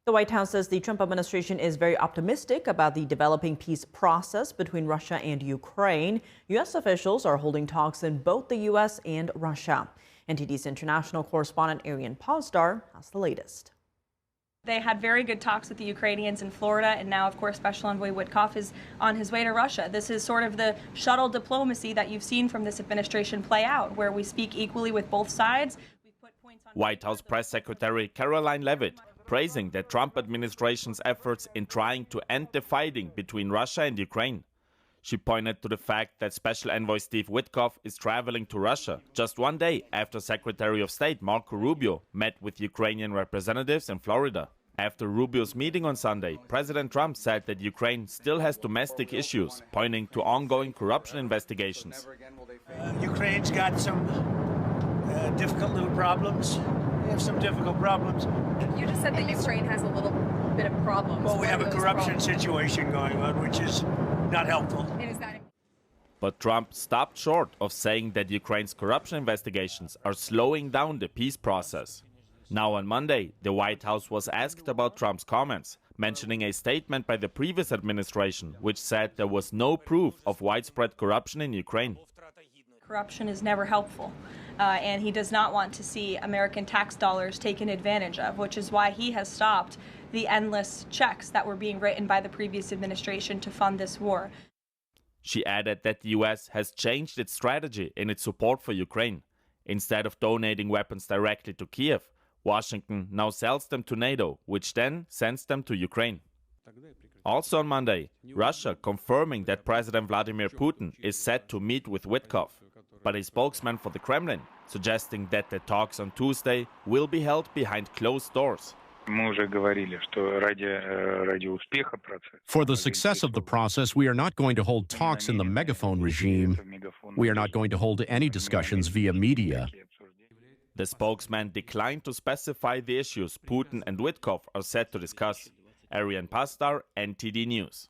The White House says the Trump administration is very optimistic about the developing peace process between Russia and Ukraine. U.S. officials are holding talks in both the U.S. and Russia. NTD's international correspondent Arian Posdar has the latest. They had very good talks with the Ukrainians in Florida, and now, of course, Special Envoy Witkoff is on his way to Russia. This is sort of the shuttle diplomacy that you've seen from this administration play out, where we speak equally with both sides. White House Press Secretary Karoline Leavitt praising the Trump administration's efforts in trying to end the fighting between Russia and Ukraine. She pointed to the fact that Special Envoy Steve Witkoff is traveling to Russia just one day after Secretary of State Marco Rubio met with Ukrainian representatives in Florida. After Rubio's meeting on Sunday, President Trump said that Ukraine still has domestic issues, pointing to ongoing corruption investigations. Ukraine's got some difficult little problems. We have some difficult problems. You just said that Ukraine has a little bit of problems. Well, we have a corruption situation going on, which is not helpful. But Trump stopped short of saying that Ukraine's corruption investigations are slowing down the peace process. Now on Monday, the White House was asked about Trump's comments, mentioning a statement by the previous administration which said there was no proof of widespread corruption in Ukraine. Corruption is never helpful, and he does not want to see American tax dollars taken advantage of, which is why he has stopped the endless checks that were being written by the previous administration to fund this war. She added that the U.S. has changed its strategy in its support for Ukraine. Instead of donating weapons directly to Kiev, Washington now sells them to NATO, which then sends them to Ukraine. Also on Monday, Russia confirming that President Vladimir Putin is set to meet with Witkoff, but a spokesman for the Kremlin suggesting that the talks on Tuesday will be held behind closed doors. For the success of the process, we are not going to hold talks in the megaphone regime. We are not going to hold any discussions via media. The spokesman declined to specify the issues Putin and Witkoff are set to discuss. Arian Pastar, NTD News.